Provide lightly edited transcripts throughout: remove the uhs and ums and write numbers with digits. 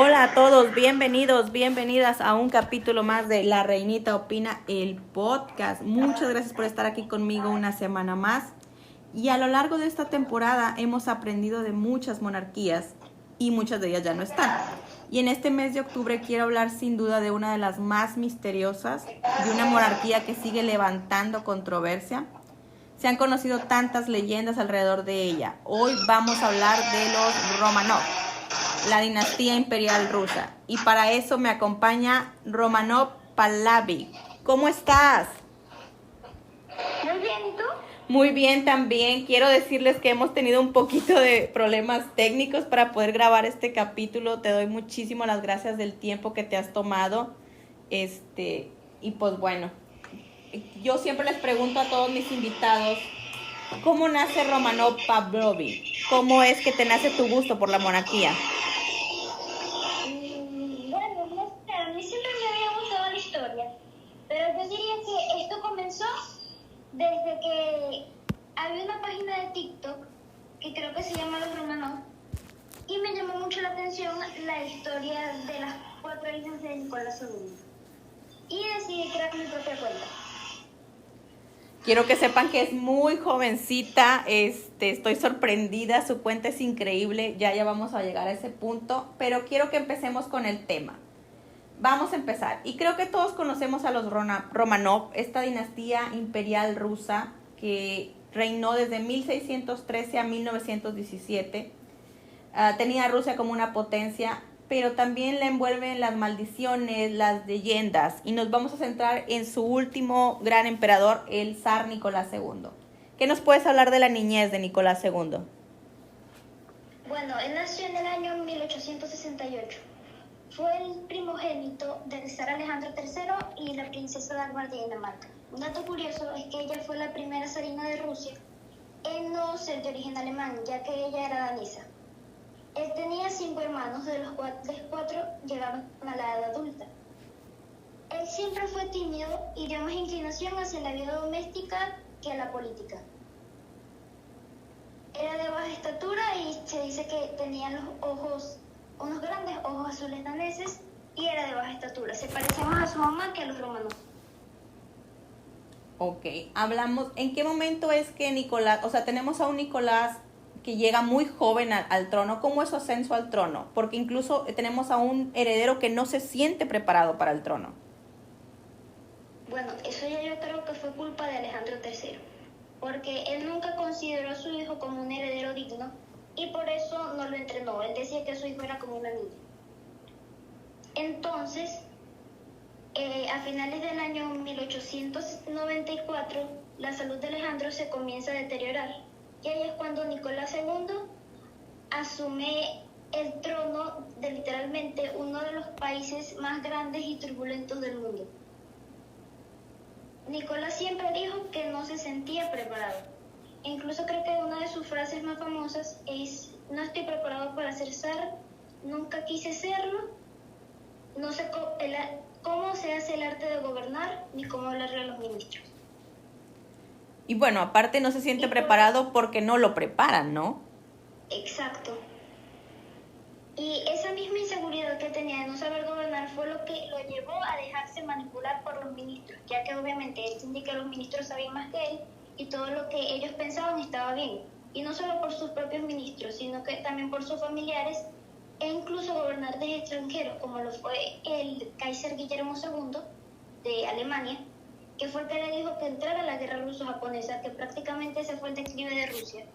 Hola a todos, bienvenidos, bienvenidas a un capítulo más de La Reinita Opina, el podcast. Muchas gracias por estar aquí conmigo una semana más. Y a lo largo de esta temporada hemos aprendido de muchas monarquías y muchas de ellas ya no están. Y en este mes de octubre quiero hablar sin duda de una de las más misteriosas, de una monarquía que sigue levantando controversia. Se han conocido tantas leyendas alrededor de ella. Hoy vamos a hablar de los Romanov, la dinastía imperial rusa. Y para eso me acompaña Romanov Pahlavi. ¿Cómo estás? Muy bien, ¿y tú? Muy bien también. Quiero decirles que hemos tenido un poquito de problemas técnicos para poder grabar este capítulo. Te doy muchísimas las gracias del tiempo que te has tomado. Y pues bueno, yo siempre les pregunto a todos mis invitados, ¿cómo nace Romanov Pavlovich? ¿Cómo es que te nace tu gusto por la monarquía? Bueno, no sé, a mí siempre me había gustado la historia, pero yo diría que esto comenzó desde que había una página de TikTok que creo que se llama Los Romanov y me llamó mucho la atención la historia de las 4 hijas de Nicolás II y decidí crear mi propia cuenta. Quiero que sepan que es muy jovencita, estoy sorprendida, su cuenta es increíble, ya vamos a llegar a ese punto, pero quiero que empecemos con el tema. Vamos a empezar, y creo que todos conocemos a los Romanov, esta dinastía imperial rusa que reinó desde 1613 a 1917. Tenía a Rusia como una potencia, pero también la envuelven las maldiciones, las leyendas, y nos vamos a centrar en su último gran emperador, el zar Nicolás II. ¿Qué nos puedes hablar de la niñez de Nicolás II? Bueno, él nació en el año 1868. Fue el primogénito del zar Alejandro III y la princesa Dagmar de Dinamarca. Un dato curioso es que ella fue la primera zarina de Rusia en no ser de origen alemán, ya que ella era danesa. Él tenía 5 hermanos, de los cuales 4 llegaron a la edad adulta. Él siempre fue tímido y dio más inclinación hacia la vida doméstica que a la política. Era de baja estatura y se dice que tenía unos grandes ojos azules daneses y era de baja estatura. Se parecía más a su mamá que a los Romanov. Ok, hablamos, ¿en qué momento es que Nicolás, tenemos a un Nicolás que llega muy joven al trono? ¿Cómo es su ascenso al trono? Porque incluso tenemos a un heredero que no se siente preparado para el trono. Bueno, eso ya yo creo que fue culpa de Alejandro III, porque él nunca consideró a su hijo como un heredero digno y por eso no lo entrenó. Él decía que su hijo era como una niña. Entonces, a finales del año 1894, la salud de Alejandro se comienza a deteriorar. Y ahí es cuando Nicolás II asume el trono de literalmente uno de los países más grandes y turbulentos del mundo. Nicolás siempre dijo que no se sentía preparado. Incluso creo que una de sus frases más famosas es: no estoy preparado para ser zar, nunca quise serlo, no sé cómo se hace el arte de gobernar ni cómo hablarle a los ministros. Y bueno, aparte no se siente preparado porque no lo preparan, ¿no? Exacto. Y esa misma inseguridad que tenía de no saber gobernar fue lo que lo llevó a dejarse manipular por los ministros, ya que obviamente él sentía que los ministros sabían más que él y todo lo que ellos pensaban estaba bien. Y no solo por sus propios ministros, sino que también por sus familiares e incluso gobernantes extranjeros, como lo fue el Kaiser Guillermo II de Alemania, que fue el que le dijo que entrara a la guerra ruso-japonesa, que prácticamente ese fue el declive de Rusia.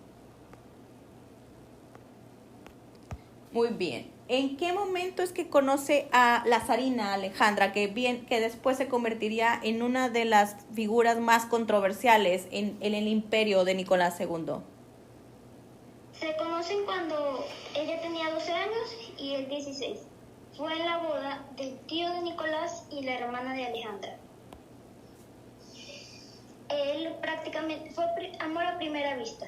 Muy bien. ¿En qué momento es que conoce a la zarina Alejandra, que después se convertiría en una de las figuras más controversiales en el imperio de Nicolás II? Se conocen cuando ella tenía 12 años y él 16. Fue en la boda del tío de Nicolás y la hermana de Alejandra. Él prácticamente fue amor a primera vista.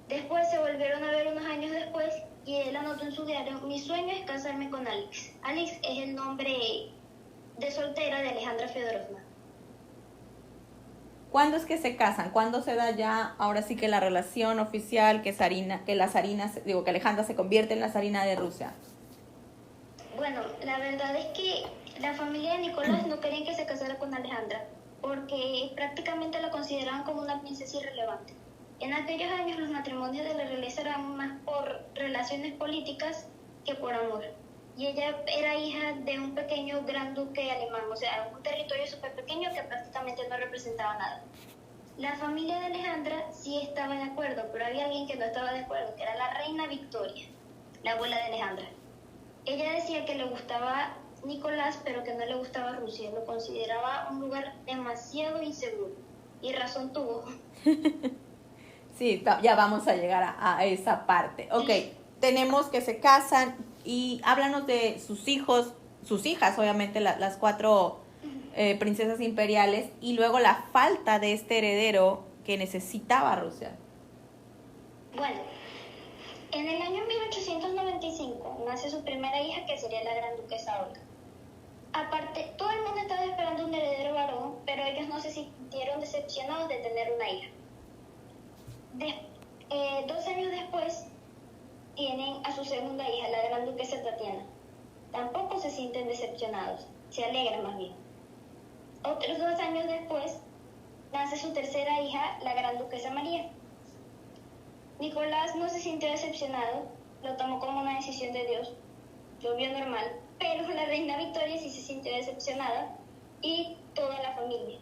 Después se volvieron a ver unos años después y él anotó en su diario: mi sueño es casarme con Alex. Alex es el nombre de soltera de Alejandra Fedorovna. ¿Cuándo es que se casan? ¿Cuándo se da ya, ahora sí que la relación oficial, que Alejandra se convierte en la zarina de Rusia? Bueno, la verdad es que la familia de Nicolás no querían que se casara con Alejandra, porque prácticamente la consideraban como una princesa irrelevante. En aquellos años los matrimonios de la realeza eran más por relaciones políticas que por amor. Y ella era hija de un pequeño gran duque alemán, o sea, un territorio súper pequeño que prácticamente no representaba nada. La familia de Alejandra sí estaba de acuerdo, pero había alguien que no estaba de acuerdo, que era la reina Victoria, la abuela de Alejandra. Ella decía que le gustaba Nicolás, pero que no le gustaba Rusia, lo consideraba un lugar demasiado inseguro. Y razón tuvo. Sí, ya vamos a llegar a esa parte. Ok, tenemos que se casan y háblanos de sus hijos, sus hijas, obviamente las cuatro princesas imperiales, y luego la falta de este heredero que necesitaba Rusia. Bueno, en el año 1895 nace su primera hija, que sería la gran duquesa Olga. Aparte, todo el mundo estaba esperando un heredero varón, pero ellos no se sintieron decepcionados de tener una hija. 2 años después tienen a su segunda hija, la gran duquesa Tatiana. Tampoco se sienten decepcionados, se alegran más bien. Otros 2 años después nace su tercera hija, la gran duquesa María. Nicolás no se sintió decepcionado, lo tomó como una decisión de Dios, lo vio normal, pero la reina Victoria sí se sintió decepcionada y toda la familia.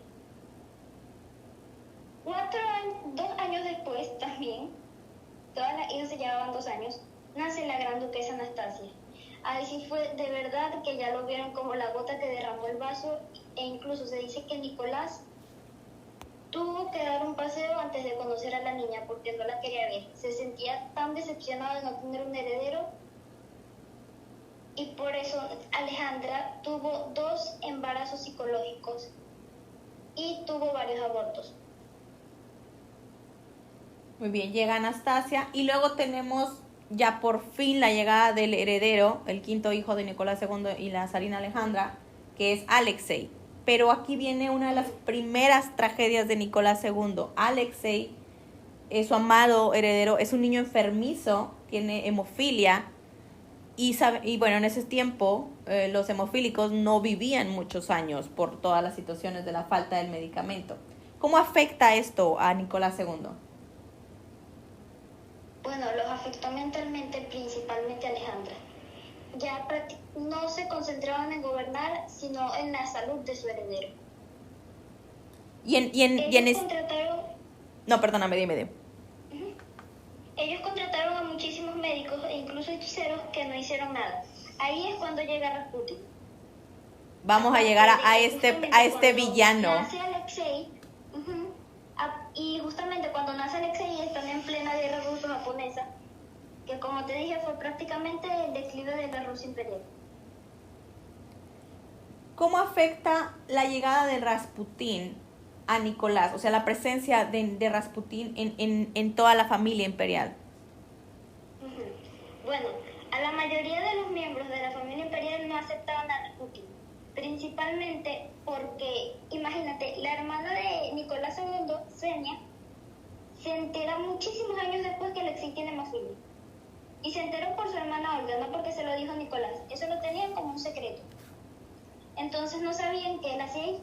2 años después también, todas las hijas se llevaban 2 años, nace la gran duquesa Anastasia. Ahí sí fue de verdad que ya lo vieron como la gota que derramó el vaso, e incluso se dice que Nicolás tuvo que dar un paseo antes de conocer a la niña porque no la quería ver. Se sentía tan decepcionado de no tener un heredero, y por eso Alejandra tuvo 2 embarazos psicológicos y tuvo varios abortos. Muy bien, llega Anastasia y luego tenemos ya por fin la llegada del heredero, el quinto hijo de Nicolás II y la zarina Alejandra, que es Alexei. Pero aquí viene una de las primeras tragedias de Nicolás II. Alexei, su amado heredero, es un niño enfermizo, tiene hemofilia y bueno, en ese tiempo los hemofílicos no vivían muchos años por todas las situaciones de la falta del medicamento. ¿Cómo afecta esto a Nicolás II? Bueno, los afectó mentalmente, principalmente a Alejandra. Ya no se concentraban en gobernar, sino en la salud de su heredero. No, perdóname, dime. Ellos contrataron a muchísimos médicos e incluso hechiceros que no hicieron nada. Ahí es cuando llega Rasputin. Vamos a llegar a este villano. Nace Alexei, y justamente cuando nace Alexei están en plena guerra ruso-japonesa, que como te dije fue prácticamente el declive de la Rusia imperial. ¿Cómo afecta la llegada de Rasputín a Nicolás? O sea, la presencia de Rasputín en toda la familia imperial. Bueno, a la mayoría de los miembros de la familia imperial no aceptaban a Rasputín, principalmente porque, imagínate, la hermana de Nicolás II, Xenia, se entera muchísimos años después que Alexei tiene hemofilia. Y se enteró por su hermana Olga, no porque se lo dijo Nicolás. Eso lo tenían como un secreto. Entonces no sabían qué él hacía ahí.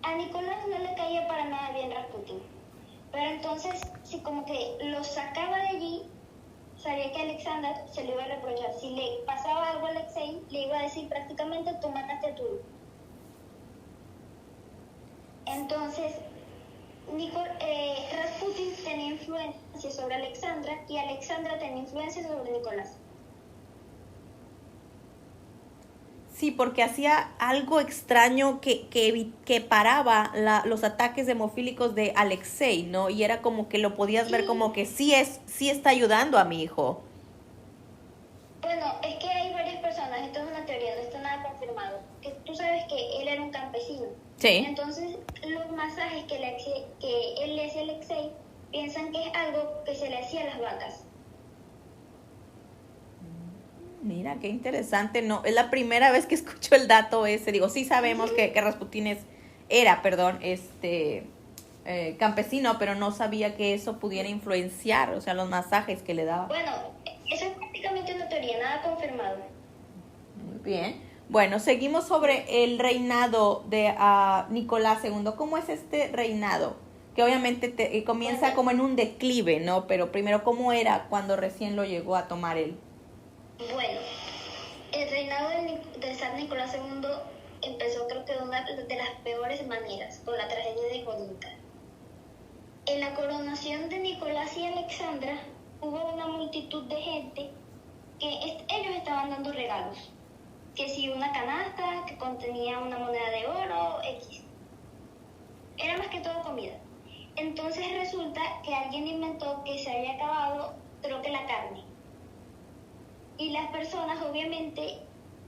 A Nicolás no le caía para nada bien Rasputin. Pero entonces, si como que lo sacaba de allí, sabía que Alexander se lo iba a reprochar. Si le pasaba algo a Alexei, le iba a decir prácticamente: tú mataste a tu hijo. Entonces, Rasputin tenía influencia sobre Alexandra y Alexandra tenía influencia sobre Nicolás. Sí, porque hacía algo extraño que paraba los ataques hemofílicos de Alexei, ¿no? Y era como que lo podías ver como que sí está ayudando a mi hijo. Bueno, es que hay varias personas, esto es una teoría, no está nada confirmado, que tú sabes que él era un campesino. Sí. Entonces, los masajes que él le hacía a Alexei piensan que es algo que se le hacía a las vacas. Mira, qué interesante, no, es la primera vez que escucho el dato ese. Digo, sí sabemos que Rasputín era campesino, pero no sabía que eso pudiera influenciar, o sea, los masajes que le daba. Bueno, eso es prácticamente una teoría. teoría, nada confirmado. Muy bien. Bueno, seguimos sobre el reinado de Nicolás II. ¿Cómo es este reinado? Que obviamente comienza como en un declive, ¿no? Pero primero, ¿cómo era cuando recién lo llegó a tomar él? Bueno, el reinado del zar Nicolás II empezó creo que de una de las peores maneras, con la tragedia de Gorinka. En la coronación de Nicolás y Alexandra hubo una multitud de gente que ellos estaban dando regalos. Que si una canasta que contenía una moneda de oro, X. Era más que todo comida. Entonces resulta que alguien inventó que se había acabado, creo que la carne. Y las personas obviamente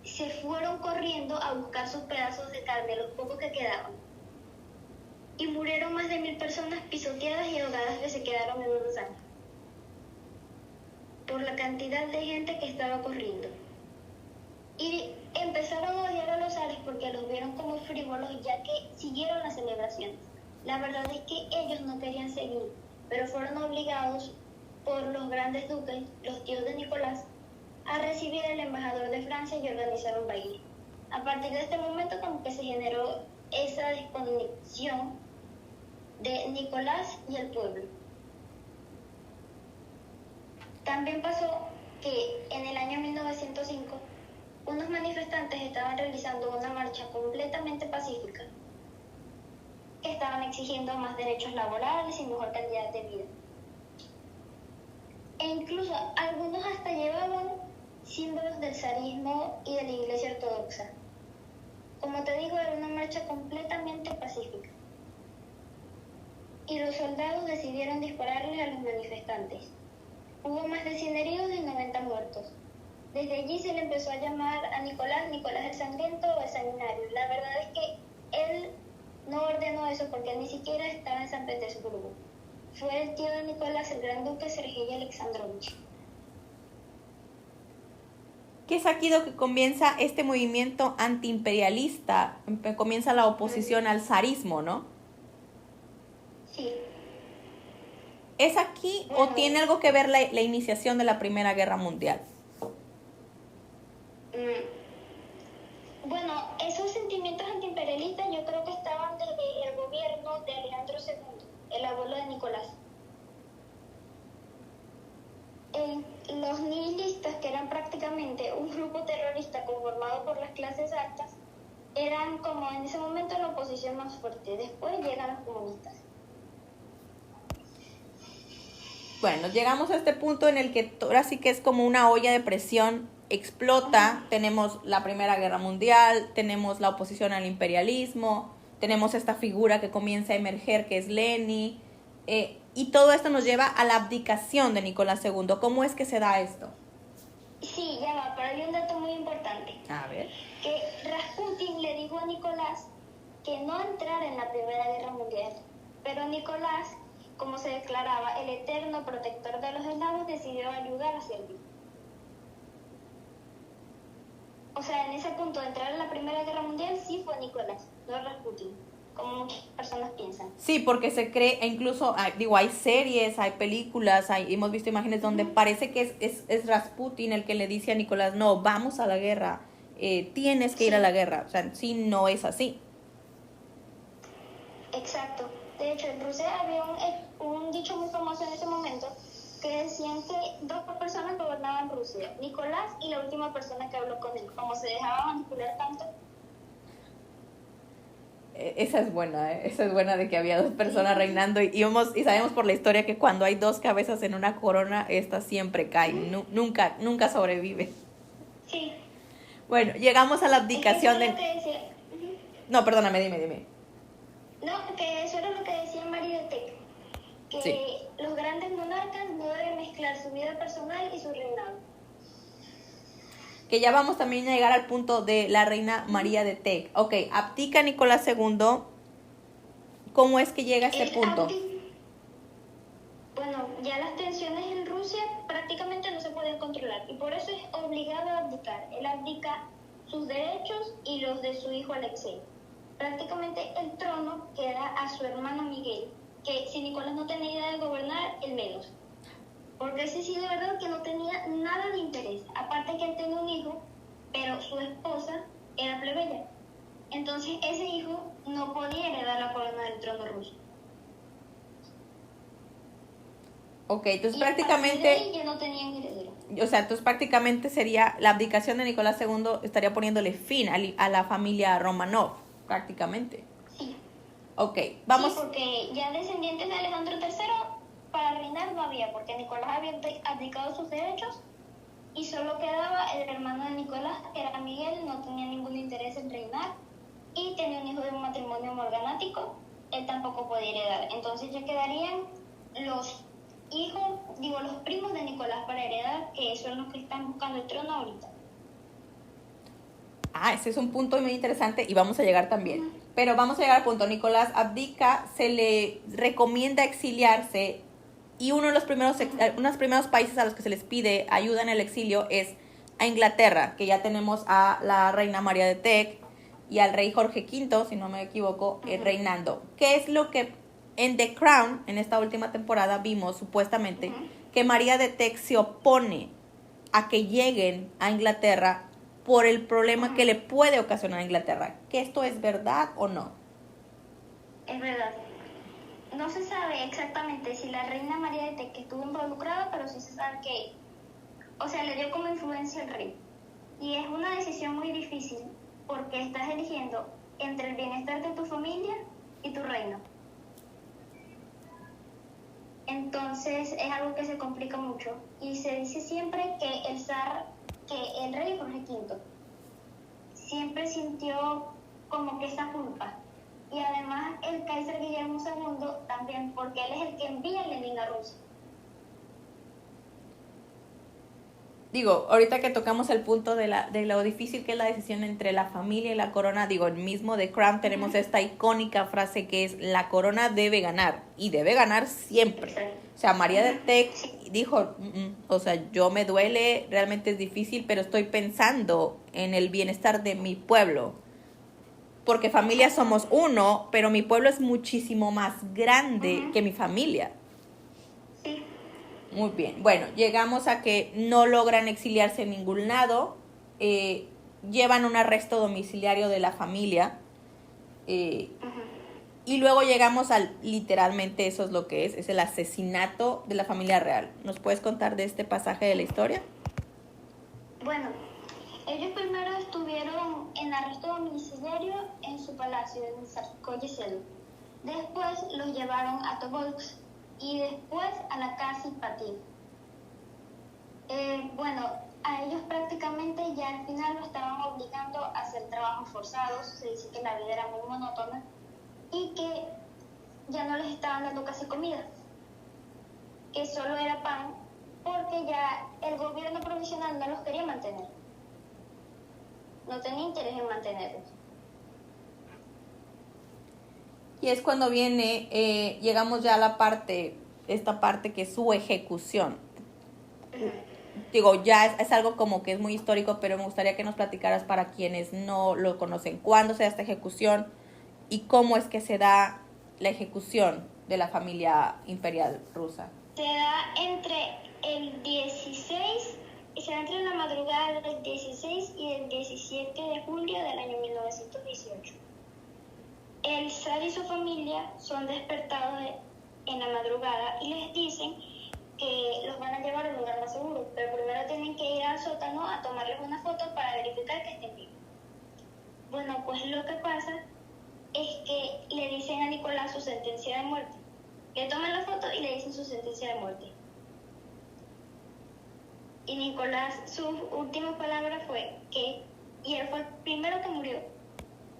se fueron corriendo a buscar sus pedazos de carne, los pocos que quedaban. Y murieron más de 1000 personas pisoteadas y ahogadas que se quedaron en unos años. Por la cantidad de gente que estaba corriendo. Y empezaron a odiar a los zares porque los vieron como frívolos, ya que siguieron las celebraciones. La verdad es que ellos no querían seguir, pero fueron obligados por los grandes duques, los tíos de Nicolás, a recibir al embajador de Francia y organizar un baile. A partir de este momento como que se generó esa desconexión de Nicolás y el pueblo. También pasó que en el año 1905 unos manifestantes estaban realizando una marcha completamente pacífica que estaban exigiendo más derechos laborales y mejor calidad de vida. E incluso algunos hasta llevaban símbolos del zarismo y de la Iglesia Ortodoxa. Como te digo, era una marcha completamente pacífica. Y los soldados decidieron dispararles a los manifestantes. Hubo más de 100 heridos y 90 muertos. Desde allí se le empezó a llamar a Nicolás el Sangriento o el Sanguinario. La verdad es que él no ordenó eso porque él ni siquiera estaba en San Petersburgo. Fue el tío de Nicolás, el gran duque Sergei Alexandrovich. Que es aquí lo que comienza este movimiento antiimperialista, comienza la oposición al zarismo, ¿no? Sí. ¿Es aquí o tiene algo que ver la iniciación de la Primera Guerra Mundial? Bueno, esos sentimientos antiimperialistas yo creo que estaban desde el gobierno de Alejandro II, el abuelo de Nicolás. Los nihilistas, que eran prácticamente un grupo terrorista conformado por las clases altas, eran como en ese momento la oposición más fuerte. Después llegan los comunistas. Bueno, llegamos a este punto en el que ahora sí que es como una olla de presión, explota, tenemos la Primera Guerra Mundial, tenemos la oposición al imperialismo, tenemos esta figura que comienza a emerger que es Lenin, y todo esto nos lleva a la abdicación de Nicolás II. ¿Cómo es que se da esto? Sí, ya va, pero hay un dato muy importante. A ver. Que Rasputin le dijo a Nicolás que no entrara en la Primera Guerra Mundial, pero Nicolás, como se declaraba el eterno protector de los eslavos, decidió ayudar a Serbia. O sea, en ese punto de entrar en la Primera Guerra Mundial sí fue Nicolás, no Rasputin, como muchas personas piensan. Sí, porque se cree, e incluso, hay series, hay películas, hemos visto imágenes donde parece que es Rasputin el que le dice a Nicolás, no, vamos a la guerra, tienes que ir a la guerra. O sea, sí, no es así. Exacto. De hecho, en Rusia había un dicho muy famoso en ese momento que decían que 2 personas gobernaban Rusia, Nicolás y la última persona que habló con él. Como se dejaba manipular tanto. Esa es buena de que había 2 personas reinando y sabemos por la historia que cuando hay 2 cabezas en una corona, esta siempre cae, nunca sobrevive. Sí. Bueno, llegamos a la abdicación de... No, perdóname, dime. No, que eso era lo que decía María de Tec, que sí, los grandes monarcas no deben mezclar su vida personal y su reinado. Que ya vamos también a llegar al punto de la reina María de Tec. Ok, abdica Nicolás II. ¿Cómo es que llega a este punto? Bueno, ya las tensiones en Rusia prácticamente no se pueden controlar y por eso es obligado a abdicar. Él abdica sus derechos y los de su hijo Alexei. Prácticamente el trono queda a su hermano Miguel, que si Nicolás no tenía idea de gobernar, él menos. Porque ese sí de verdad que no tenía nada de interés. Aparte Entonces ese hijo no podía heredar la corona del trono ruso. Ok, entonces Y a partir de prácticamente, ahí ya no tenían heredero. o sea, entonces prácticamente sería la abdicación de Nicolás II estaría poniéndole fin a la familia Romanov, prácticamente. Sí. Ok, vamos. Sí, porque ya descendientes de Alejandro III para reinar no había, porque Nicolás había abdicado sus derechos y solo quedaba el hermano de Nicolás, que era Miguel, no tenía ningún interés en reinar y tenía un hijo de un matrimonio morganático, él tampoco podía heredar. Entonces ya quedarían los los primos de Nicolás para heredar, que son los que están buscando el trono ahorita. Ah, ese es un punto muy interesante y vamos a llegar también. Pero vamos a llegar al punto. Nicolás abdica, se le recomienda exiliarse y uno de los primeros países a los que se les pide ayuda en el exilio es a Inglaterra, que ya tenemos a la reina María de Teck y al rey Jorge V, si no me equivoco, reinando. ¿Qué es lo que en The Crown, en esta última temporada, vimos supuestamente que María de Teck se opone a que lleguen a Inglaterra por el problema que le puede ocasionar a Inglaterra? ¿Que esto es verdad o no? Es verdad. No se sabe exactamente si la reina María de Teck estuvo involucrada, pero sí se sabe que, o sea, le dio como influencia al rey. Y es una decisión muy difícil porque estás eligiendo entre el bienestar de tu familia y tu reino. Entonces es algo que se complica mucho. Y se dice siempre que el rey Jorge V siempre sintió como que esa culpa. Y además el Kaiser Guillermo II también, porque él es el que envía a Lenin a Rusia. Digo, ahorita que tocamos el punto de lo difícil que es la decisión entre la familia y la corona, digo, el mismo de Crown tenemos esta icónica frase que es: la corona debe ganar, y debe ganar siempre. Exacto. O sea, María de Teck dijo, o sea, yo me duele, realmente es difícil, pero estoy pensando en el bienestar de mi pueblo. Porque familia somos uno, pero mi pueblo es muchísimo más grande que mi familia. Sí. Muy bien. Bueno, llegamos a que no logran exiliarse en ningún lado. Llevan un arresto domiciliario de la familia. Y luego llegamos al, literalmente eso es lo que es el asesinato de la familia real. ¿Nos puedes contar de este pasaje de la historia? Bueno, ellos primero estuvieron en arresto domiciliario en su palacio, en Tsarskoye Selo. Después los llevaron a Tobolsk y después a la casa Ipatir. Bueno, a ellos prácticamente ya al final lo estaban obligando a hacer trabajos forzados. Se dice que la vida era muy monótona y que ya no les estaban dando casi comida, que solo era pan, porque ya el gobierno provisional no los quería mantener. No tenía interés en mantenerlos. Y es cuando viene, llegamos ya a esta parte que es su ejecución. Digo, ya es algo como que es muy histórico, pero me gustaría que nos platicaras para quienes no lo conocen. ¿Cuándo se da esta ejecución y cómo es que se da la ejecución de la familia imperial rusa? Se da entre el 16, se da entre la madrugada del 16 y el 17 de julio del año 1918. El zar y su familia son despertados en la madrugada y les dicen que los van a llevar a un lugar más seguro, pero primero tienen que ir al sótano a tomarles una foto para verificar que estén vivos. Bueno, pues lo que pasa es que le dicen a Nicolás su sentencia de muerte. Le toman la foto y le dicen su sentencia de muerte. Y Nicolás, sus últimas palabras y él fue el primero que murió,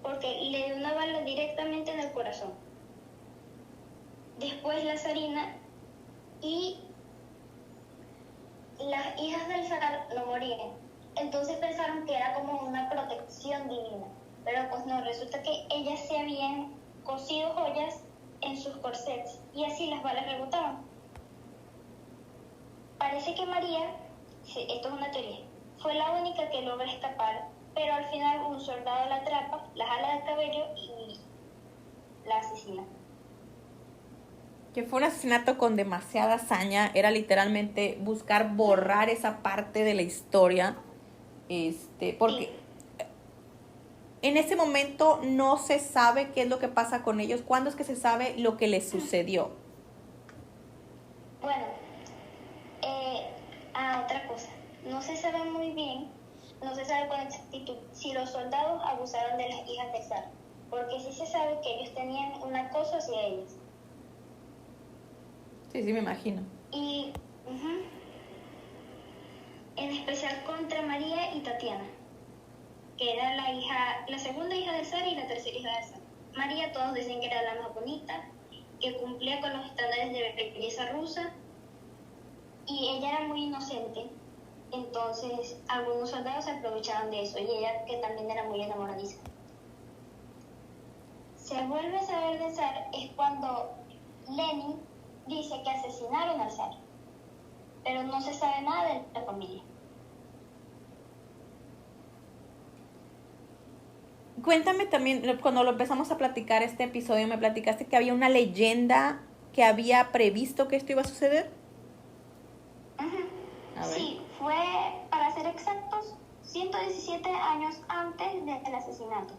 porque le dio una bala directamente en el corazón. Después la zarina y las hijas del zar no morían. Entonces pensaron que era como una protección divina, pero pues no, resulta que ellas se habían cosido joyas en sus corsets y así las balas rebotaban. Parece que María, esto es una teoría, fue la única que logra escapar, pero al final un soldado la atrapa, la jala del cabello y la asesina. Que fue un asesinato con demasiada hazaña, era literalmente buscar borrar esa parte de la historia, porque en ese momento no se sabe qué es lo que pasa con ellos. ¿Cuándo es que se sabe lo que les sucedió? Bueno, otra cosa. No se sabe muy bien, no se sabe con exactitud si los soldados abusaron de las hijas del zar, porque sí se sabe que ellos tenían un acoso hacia ellas. Sí, me imagino. Y en especial contra María y Tatiana, que era la segunda hija del zar y la tercera hija del zar. María, todos dicen que era la más bonita, que cumplía con los estándares de belleza rusa, y ella era muy inocente. Entonces algunos soldados se aprovecharon de eso, y ella, que también era muy enamoradiza. Se vuelve a saber del zar es cuando Lenin dice que asesinaron al zar, pero no se sabe nada de la familia. Cuéntame también, cuando lo empezamos a platicar este episodio, me platicaste que había una leyenda que había previsto que esto iba a suceder. Sí, fue, para ser exactos, 117 años antes del asesinato.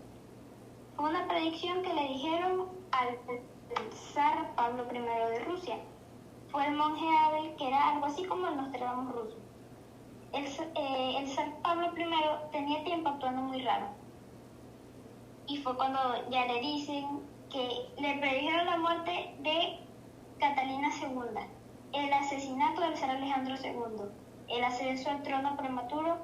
Fue una predicción que le dijeron al zar Pablo I de Rusia. Fue el monje Abel, que era algo así como el Nostradamus ruso. El zar Pablo I tenía tiempo actuando muy raro. Y fue cuando ya le dicen que le predijeron la muerte de Catalina II, el asesinato del zar Alejandro II, el ascenso al trono prematuro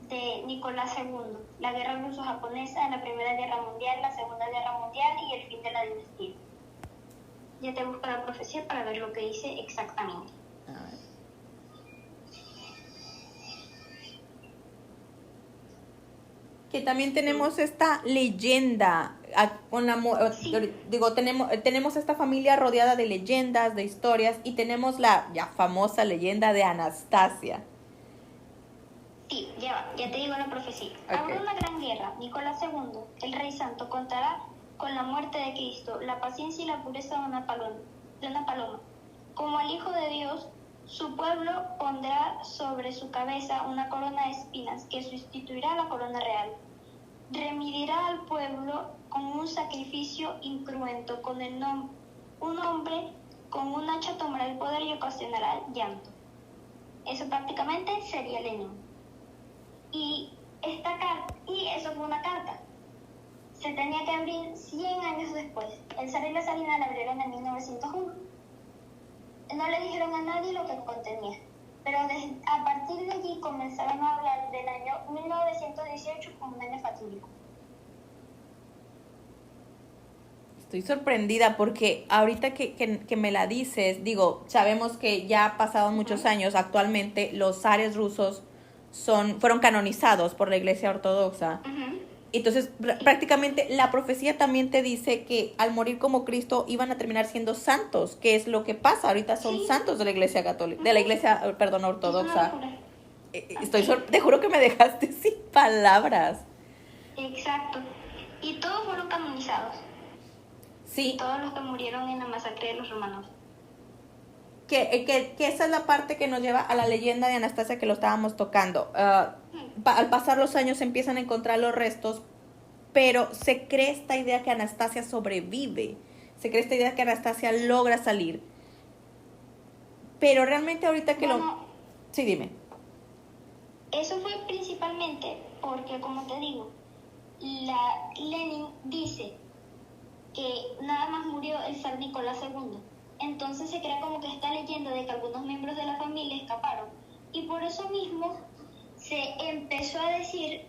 de Nicolás II, la guerra ruso-japonesa, la Primera Guerra Mundial, la Segunda Guerra Mundial y el fin de la dinastía. Ya te busco la profecía para ver lo que dice exactamente. Que también tenemos esta leyenda, tenemos esta familia rodeada de leyendas, de historias, y tenemos la ya famosa leyenda de Anastasia. Sí, ya te digo la profecía. Habrá una gran guerra. Nicolás II, el rey santo, contará con la muerte de Cristo, la paciencia y la pureza de una paloma. Como el Hijo de Dios, su pueblo pondrá sobre su cabeza una corona de espinas que sustituirá la corona real. Remidirá al pueblo con un sacrificio incruento, un hombre con un hacha tomará el poder y ocasionará llanto. Eso prácticamente sería Lenin. Y eso fue una carta. Se tenía que abrir 100 años después. El zar y la zarina la abrieron en 1901. No le dijeron a nadie lo que contenía, pero a partir de allí comenzaron a hablar del año 1918 como un año fatídico. Estoy sorprendida porque ahorita que me la dices, digo, sabemos que ya pasados muchos años, actualmente los zares rusos fueron canonizados por la Iglesia Ortodoxa. Entonces, prácticamente la profecía también te dice que al morir como Cristo iban a terminar siendo santos, que es lo que pasa. Ahorita son santos de la Iglesia católica, de la Iglesia, ortodoxa. Te juro que me dejaste sin palabras. Exacto. Y todos fueron canonizados. Sí. Todos los que murieron en la masacre de los romanos. Que esa es la parte que nos lleva a la leyenda de Anastasia que lo estábamos tocando. Al pasar los años se empiezan a encontrar los restos, pero se cree esta idea que Anastasia sobrevive, se cree esta idea que Anastasia logra salir. Pero realmente ahorita que Sí, dime. Eso fue principalmente porque, como te digo, Lenin dice que nada más murió el zar Nicolás II. Entonces se crea como que esta leyenda de que algunos miembros de la familia escaparon. Y por eso mismo se empezó a decir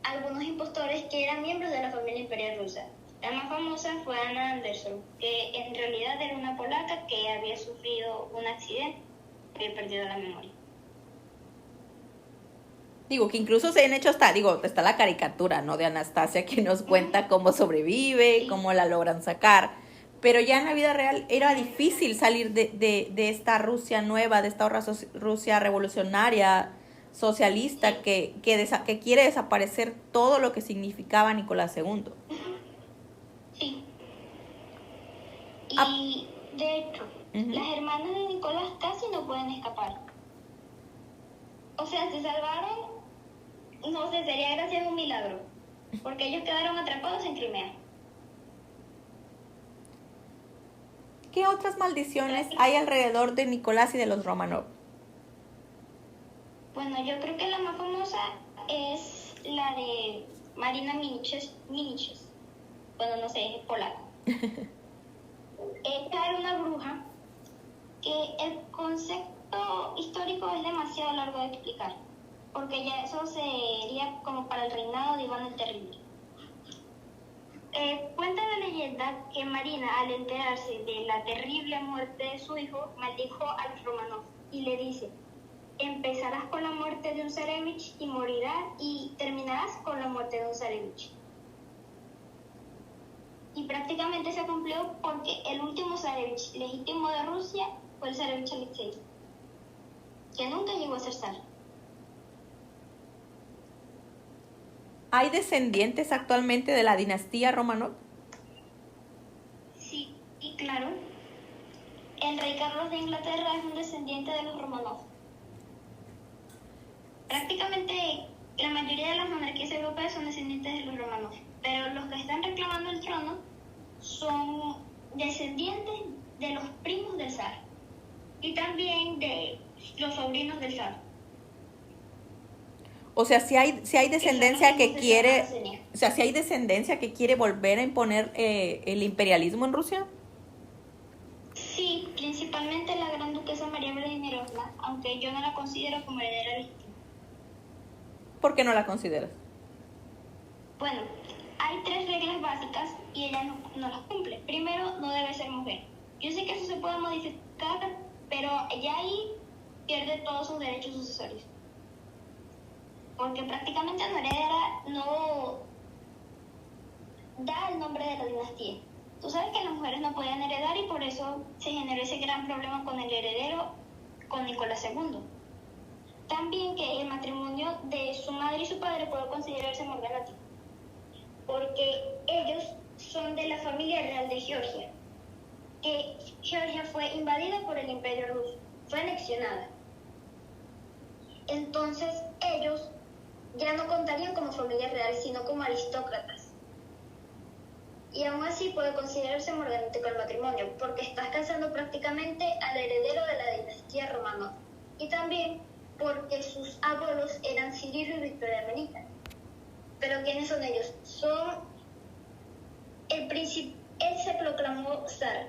a algunos impostores que eran miembros de la familia imperial rusa. La más famosa fue Anna Anderson, que en realidad era una polaca que había sufrido un accidente y había perdido la memoria. Digo, que incluso se han hecho está la caricatura, ¿no? De Anastasia que nos cuenta cómo sobrevive, cómo la logran sacar. Pero ya en la vida real era difícil salir de esta Rusia nueva, de esta Rusia revolucionaria, socialista, que quiere desaparecer todo lo que significaba Nicolás II. Sí. Y de hecho, las hermanas de Nicolás casi no pueden escapar. O sea, se salvaron, no sé, sería gracias a un milagro. porque ellos quedaron atrapados en Crimea. ¿Qué otras maldiciones hay alrededor de Nicolás y de los Romanov? Bueno, yo creo que la más famosa es la de Marina Miniches. Bueno, no sé, es polaco. Esta era una bruja que el concepto histórico es demasiado largo de explicar, porque ya eso sería como para el reinado de Iván el Terrible. Cuenta la leyenda que Marina, al enterarse de la terrible muerte de su hijo, maldijo a los Romanov y le dice: empezarás con la muerte de un zarevich y morirás, y terminarás con la muerte de un zarevich. Y prácticamente se cumplió, porque el último zarevich legítimo de Rusia fue el zarevich Alexei, que nunca llegó a ser zar. ¿Hay descendientes actualmente de la dinastía Romanov? Sí, y claro. El rey Carlos de Inglaterra es un descendiente de los Romanov. Prácticamente la mayoría de las monarquías europeas son descendientes de los Romanov, pero los que están reclamando el trono son descendientes de los primos del zar y también de los sobrinos del zar. O sea, si hay descendencia que quiere, si hay descendencia que quiere volver a imponer el imperialismo en Rusia. Sí, principalmente la gran duquesa María Vladimirovna, aunque yo no la considero como heredera legítima. ¿Por qué no la consideras? Bueno, hay 3 reglas básicas y ella no las cumple. Primero, no debe ser mujer. Yo sé que eso se puede modificar, pero ella ahí pierde todos sus derechos sucesorios, porque prácticamente no heredera, no da el nombre de la dinastía. Tú sabes que las mujeres no podían heredar y por eso se generó ese gran problema con el heredero, con Nicolás II. También que el matrimonio de su madre y su padre puede considerarse morganático, porque ellos son de la familia real de Georgia, que Georgia fue invadida por el Imperio Ruso, fue anexionada. Entonces ellos ya no contarían como familia real, sino como aristócratas. Y aún así puede considerarse morganático el matrimonio, porque estás casando prácticamente al heredero de la dinastía Romanov. Y también porque sus abuelos eran Cirilo y Victoria Melita. Pero ¿quiénes son ellos? Son el príncipe. Él se proclamó zar,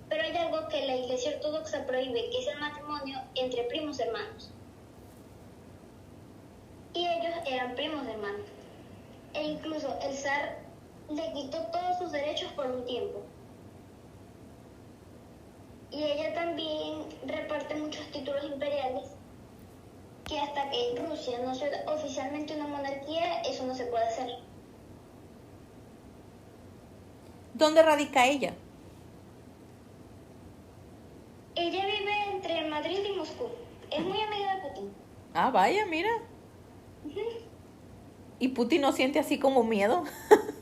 pero hay algo que la Iglesia Ortodoxa prohíbe, que es el matrimonio entre primos hermanos. Y ellos eran primos hermanos. E incluso el zar le quitó todos sus derechos por un tiempo. Y ella también reparte muchos títulos imperiales, que hasta que Rusia no sea oficialmente una monarquía, eso no se puede hacer. ¿Dónde radica ella? Ella vive entre Madrid y Moscú. Es muy amiga de Putin. Ah, vaya, mira. ¿Y Putin no siente así como miedo?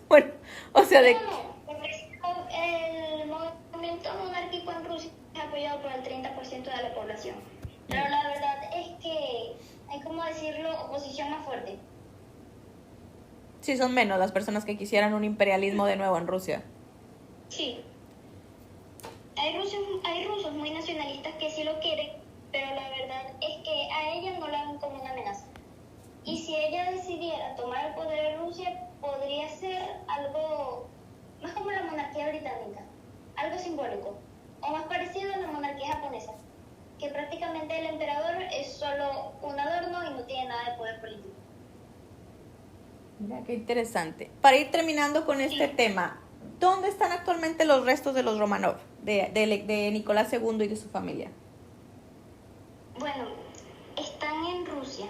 Bueno, o sea, de... No, porque el movimiento monárquico en Rusia es apoyado por el 30% de la población. Pero la verdad es que hay, como decirlo, oposición más fuerte. Sí, son menos las personas que quisieran un imperialismo de nuevo en Rusia. Sí. Hay rusos muy nacionalistas que sí lo quieren, pero la verdad es que a ella no la ven como una amenaza. Y si ella decidiera tomar el poder en Rusia, podría ser algo más como la monarquía británica, algo simbólico, o más parecido a la monarquía japonesa, que prácticamente el emperador es solo un adorno y no tiene nada de poder político. Mira, qué interesante. Para ir terminando con este tema, ¿dónde están actualmente los restos de los Romanov, de Nicolás II y de su familia? Bueno, están en Rusia,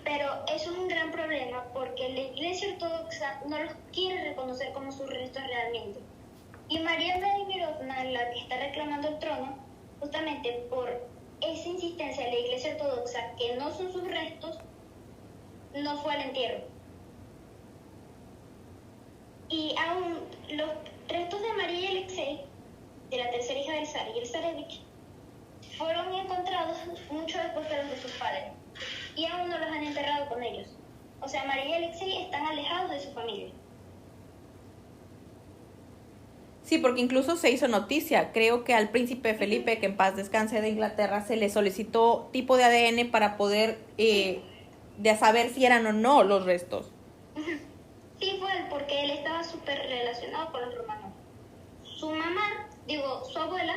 pero eso es un gran problema porque la Iglesia Ortodoxa no los quiere reconocer como sus restos realmente. Y María Vladimirovna, la que está reclamando el trono, justamente por esa insistencia de la Iglesia Ortodoxa que no son sus restos, no fue al entierro. Y aún los restos de María y Alexei, de la tercera hija del zar y el zarevich, fueron encontrados mucho después que los de sus padres, y aún no los han enterrado con ellos. O sea, María y Alexei están alejados de su familia. Sí, porque incluso se hizo noticia. Creo que al príncipe Felipe, que en paz descanse, de Inglaterra, se le solicitó tipo de ADN para poder de saber si eran o no los restos. Sí, fue él, porque él estaba súper relacionado con los romanos. Su mamá, su abuela,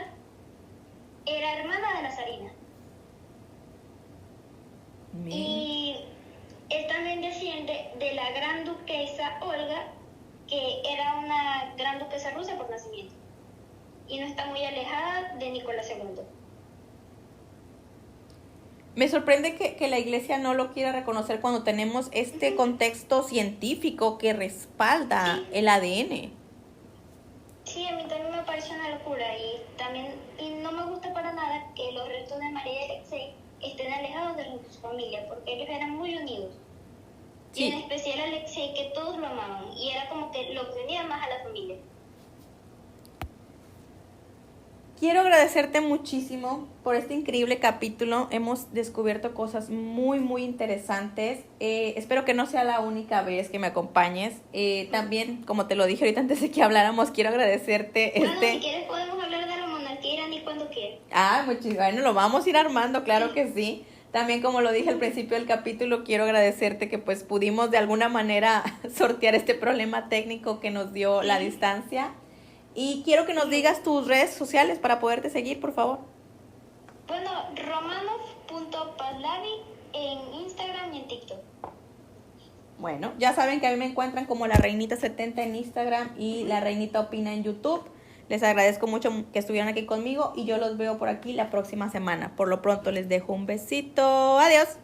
era hermana de la zarina. Y él también desciende de la gran duquesa Olga, que era una gran duquesa rusa por nacimiento. Y no está muy alejada de Nicolás II. Me sorprende que la iglesia no lo quiera reconocer cuando tenemos este contexto científico que respalda el ADN. Sí, a mí también me parece una locura y no me gusta para nada que los restos de María y Alexei estén alejados de su familia, porque ellos eran muy unidos. Sí. Y en especial Alexei, que todos lo amaban, y era como que lo que unía más a la familia. Quiero agradecerte muchísimo por este increíble capítulo. Hemos descubierto cosas muy, muy interesantes. Espero que no sea la única vez que me acompañes. También, como te lo dije ahorita antes de que habláramos, quiero agradecerte. Bueno, si quieres podemos hablar de la monarquía iraní cuando quieras. Bueno, lo vamos a ir armando, claro que sí. También, como lo dije al principio del capítulo, quiero agradecerte que pues pudimos de alguna manera sortear este problema técnico que nos dio la distancia. Y quiero que nos digas tus redes sociales para poderte seguir, por favor. Bueno, romanov.paslavi en Instagram y en TikTok. Bueno, ya saben que a mí me encuentran como La Reinita 70 en Instagram y La Reinita Opina en YouTube. Les agradezco mucho que estuvieran aquí conmigo y yo los veo por aquí la próxima semana. Por lo pronto les dejo un besito. Adiós.